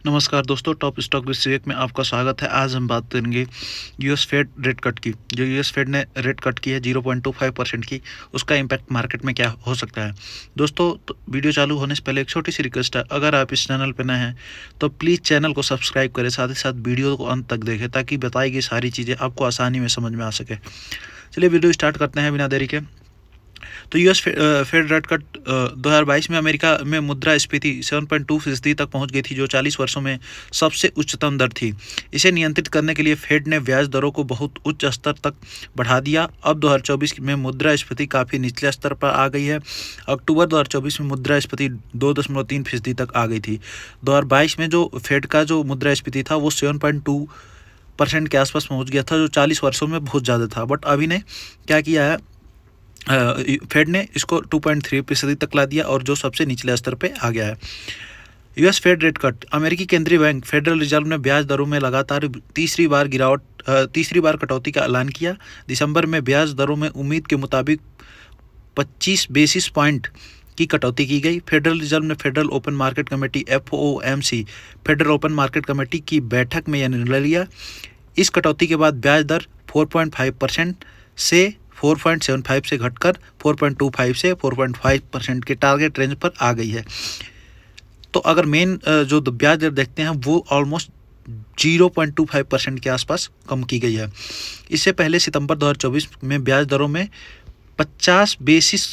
नमस्कार दोस्तों, top stock विश्लेषक में आपका स्वागत है। आज हम बात करेंगे यूएस फेड रेट कट की। जो यूएस फेड ने रेट कट की है 0.25% की, उसका इम्पैक्ट मार्केट में क्या हो सकता है। दोस्तों, तो वीडियो चालू होने से पहले एक छोटी सी रिक्वेस्ट है, अगर आप इस चैनल पर नए हैं तो प्लीज़ चैनल को सब्सक्राइब करें, साथ ही साथ वीडियो को अंत तक देखें ताकि बताई गई सारी चीज़ें आपको आसानी में समझ में आ सके। चलिए वीडियो स्टार्ट करते हैं बिना देरी के। तो यूएस फेड रेट कट 2022 में अमेरिका में मुद्रास्फीति 7.2% तक पहुंच गई थी, जो 40 वर्षों में सबसे उच्चतम दर थी। इसे नियंत्रित करने के लिए फेड ने ब्याज दरों को बहुत उच्च स्तर तक बढ़ा दिया। अब 2024 में मुद्रास्फीति काफ़ी निचले स्तर पर आ गई है। अक्टूबर 2024 में मुद्रास्फीति 2.3% तक आ गई थी। 2022 में जो फेड का जो मुद्रास्फीति था वो 7.2% के आसपास पहुँच गया था, जो 40 वर्षों में बहुत ज़्यादा था। बट अभी ने क्या किया है, फेड ने इसको 2.3% तक ला दिया और जो सबसे निचले स्तर पे आ गया है। US Fed rate cut. अमेरिकी केंद्रीय बैंक फेडरल रिजर्व ने ब्याज दरों में लगातार तीसरी बार कटौती का ऐलान किया। दिसंबर में ब्याज दरों में उम्मीद के मुताबिक 25 बेसिस पॉइंट की कटौती की गई। फेडरल रिजर्व ने federal open market committee FOMC federal open market committee की बैठक में यह निर्णय लिया। इस कटौती के बाद ब्याज दर 4.5% से 4.75 से घटकर 4.25 से 4.5% के टारगेट रेंज पर आ गई है। तो अगर मेन जो ब्याज दर देखते हैं वो ऑलमोस्ट 0.25% के आसपास कम की गई है। इससे पहले सितंबर 2024 में ब्याज दरों में 50 बेसिस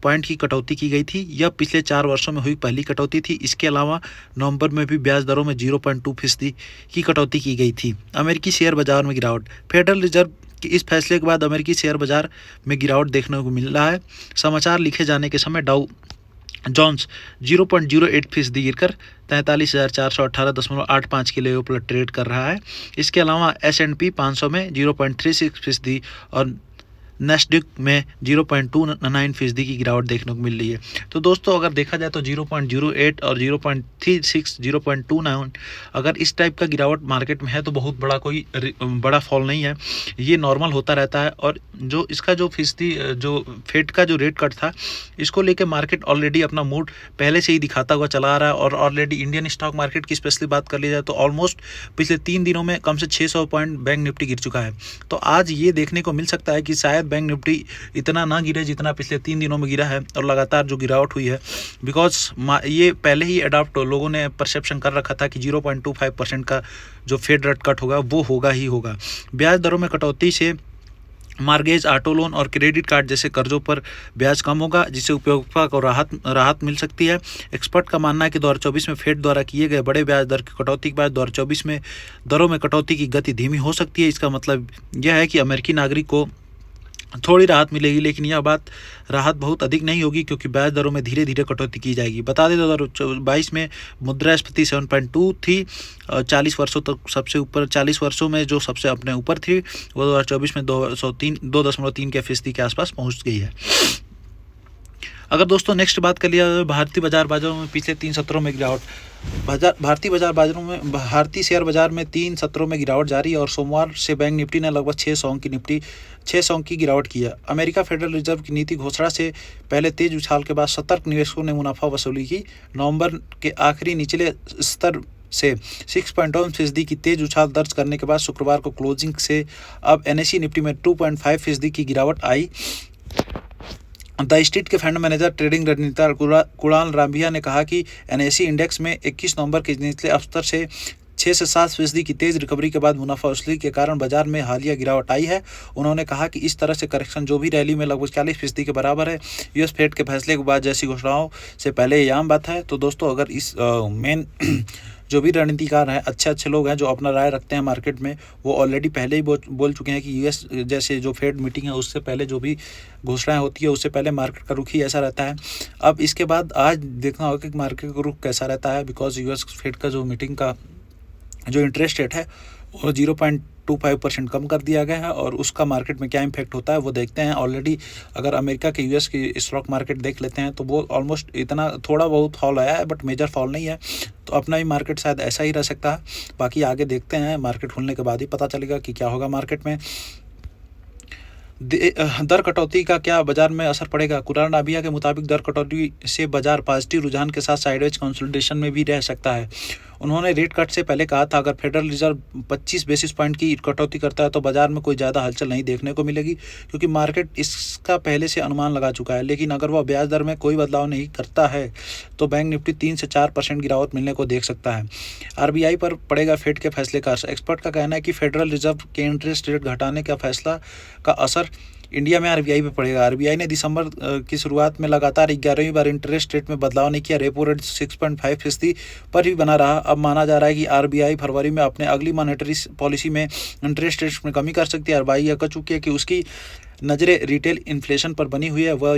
पॉइंट की कटौती की गई थी। यह पिछले 4 वर्षों में हुई पहली कटौती थी। इसके अलावा नवंबर में भी ब्याज दरों में 0.2% की कटौती की गई थी। अमेरिकी शेयर बाजार में गिरावट। फेडरल रिजर्व कि इस फैसले के बाद अमेरिकी शेयर बाजार में गिरावट देखने को मिल रहा है। समाचार लिखे जाने के समय डाउ जोन्स 0.08% गिरकर 43,418.85 के लेवल पर ट्रेड कर रहा है। इसके अलावा S&P 500 में 0.36% और नेस्डेक में 0.29% की गिरावट देखने को मिल रही है। तो दोस्तों, अगर देखा जाए तो 0.08 और 0.36, 0.29 अगर इस टाइप का गिरावट मार्केट में है तो बहुत बड़ा कोई बड़ा फॉल नहीं है, ये नॉर्मल होता रहता है। और जो इसका जो फीसदी जो फेड का जो रेट कट था, इसको लेके मार्केट ऑलरेडी अपना मूड पहले से ही दिखाता हुआ चला आ रहा है। और ऑलरेडी इंडियन स्टॉक मार्केट की स्पेशली बात कर ली जाए तो ऑलमोस्ट पिछले 3 दिनों में कम से 600 पॉइंट बैंक निफ्टी गिर चुका है। तो आज ये देखने को मिल सकता है कि शायद बैंक निफ्टी इतना ना गिरे जितना पिछले 3 दिनों में गिरा है। और लगातार जो गिरावट हुई है, बिकॉज ये पहले ही अडॉप्ट लोगों ने परसेप्शन कर रखा था कि 0.25% का जो फेड रेट कट होगा वो होगा ही होगा। ब्याज दरों में कटौती से मार्गेज, ऑटो लोन और क्रेडिट कार्ड जैसे कर्जों पर ब्याज कम होगा, जिससे उपभोक्ता को राहत मिल सकती है। एक्सपर्ट का मानना है कि 2024 में फेड द्वारा किए गए बड़े ब्याज दर की कटौती के बाद 2024 में दरों में कटौती की गति धीमी हो सकती है। इसका मतलब यह है कि अमेरिकी नागरिक को थोड़ी राहत मिलेगी, लेकिन यह राहत बहुत अधिक नहीं होगी क्योंकि ब्याज दरों में धीरे धीरे कटौती की जाएगी। बता दें 2022 में मुद्रास्फीति 7.2 थी, 40 वर्षों तक सबसे ऊपर, 40 वर्षों में जो सबसे अपने ऊपर थी, वो 2024 में 2.3% के आसपास पहुंच गई है। अगर दोस्तों नेक्स्ट बात कर लिया भारतीय बाजारों में पिछले 3 सत्रों में गिरावट। भारतीय शेयर बाजार में 3 सत्रों में गिरावट जारी है और सोमवार से बैंक निफ्टी ने लगभग 600 की गिरावट की है। अमेरिका फेडरल रिजर्व की नीति घोषणा से पहले तेज उछाल के बाद सतर्क निवेशकों ने मुनाफा वसूली की। नवंबर के आखिरी निचले स्तर से 6.1% की तेज उछाल दर्ज करने के बाद शुक्रवार को क्लोजिंग से अब NSE निफ्टी में 2.5% की गिरावट आई। द स्ट्रीट के फंड मैनेजर ट्रेडिंग रणनीतिकार कुणाल रामभिया ने कहा कि NSE इंडेक्स में 21 नवंबर के निचले स्तर से 6 से 7% की तेज रिकवरी के बाद मुनाफा वसूली के कारण बाजार में हालिया गिरावट आई है। उन्होंने कहा कि इस तरह से करेक्शन जो भी रैली में लगभग 40% के बराबर है। यूएस फेड के फैसले के बाद जैसी घोषणाओं से पहले ये आम बात है। तो दोस्तों, अगर इस मेन जो भी रणनीतिकार हैं, अच्छे लोग हैं जो अपना राय रखते हैं मार्केट में, वो ऑलरेडी पहले ही बोल चुके हैं कि यूएस जैसे जो फेड मीटिंग है उससे पहले जो भी घोषणाएं होती है उससे पहले मार्केट का रुख ही ऐसा रहता है। अब इसके बाद आज देखना होगा कि मार्केट का रुख कैसा रहता है, बिकॉज यूएस फेड का जो मीटिंग का जो इंटरेस्ट रेट है वो 0.25% कम कर दिया गया है और उसका मार्केट में क्या इम्पैक्ट होता है वो देखते हैं। ऑलरेडी अगर अमेरिका के यूएस की स्टॉक मार्केट देख लेते हैं तो वो ऑलमोस्ट इतना थोड़ा बहुत फॉल आया है, बट मेजर फॉल नहीं है। तो अपना ही मार्केट शायद ऐसा ही रह सकता है। बाकी आगे देखते हैं, मार्केट खुलने के बाद ही पता चलेगा कि क्या होगा मार्केट में। दर कटौती का क्या बाजार में असर पड़ेगा। कुणाल नाभिया के मुताबिक दर कटौती से बाजार पॉजिटिव रुझान के साथ साइडवेज कंसोलिडेशन में भी रह सकता है। उन्होंने रेट कट से पहले कहा था अगर फेडरल रिजर्व 25 बेसिस पॉइंट की कटौती करता है तो बाजार में कोई ज़्यादा हलचल नहीं देखने को मिलेगी, क्योंकि मार्केट इसका पहले से अनुमान लगा चुका है। लेकिन अगर वह ब्याज दर में कोई बदलाव नहीं करता है तो बैंक निफ्टी 3 से 4% गिरावट मिलने को देख सकता है। आरबीआई पर पड़ेगा फेड के फैसले का असर। एक्सपर्ट का कहना है कि फेडरल रिजर्व के इंटरेस्ट रेट घटाने का फैसला का असर इंडिया में आरबीआई पे पड़ेगा। आरबीआई ने दिसंबर की शुरुआत में लगातार 11वीं बार इंटरेस्ट रेट में बदलाव नहीं किया। रेपो रेट 6.5% पर ही बना रहा। अब माना जा रहा है कि आरबीआई फरवरी में अपने अगली मॉनेटरी पॉलिसी में इंटरेस्ट रेट में कमी कर सकती है। आरबीआई यह कह चुकी है कि उसकी नज़रें रिटेल इन्फ्लेशन पर बनी हुई है। वह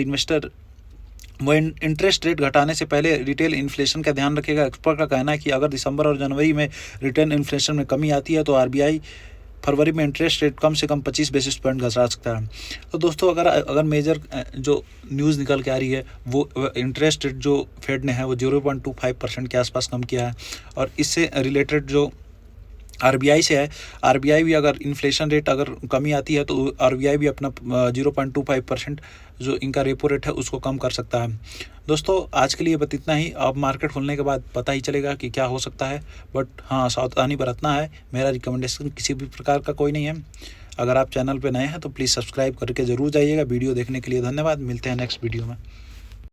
इंटरेस्ट रेट घटाने से पहले रिटेल इन्फ्लेशन का ध्यान रखेगा। एक्सपर्ट का कहना है कि अगर दिसंबर और जनवरी में रिटेल इन्फ्लेशन में कमी आती है तो आरबीआई फरवरी में इंटरेस्ट रेट कम से कम 25 बेसिस पॉइंट घटा सकता है। तो दोस्तों अगर मेजर जो न्यूज़ निकल के आ रही है वो इंटरेस्ट रेट जो फेड ने है वो 0.25% के आसपास कम किया है। और इससे रिलेटेड जो आरबीआई से है, आरबीआई भी अगर इन्फ्लेशन रेट अगर कमी आती है तो आरबीआई भी अपना 0.25% जो इनका रेपो रेट है उसको कम कर सकता है। दोस्तों आज के लिए बस इतना ही। अब मार्केट खुलने के बाद पता ही चलेगा कि क्या हो सकता है, बट हाँ सावधानी बरतना है। मेरा रिकमेंडेशन किसी भी प्रकार का कोई नहीं है। अगर आप चैनल पर नए हैं तो प्लीज़ सब्सक्राइब करके ज़रूर जाइएगा। वीडियो देखने के लिए धन्यवाद। मिलते हैं नेक्स्ट वीडियो में।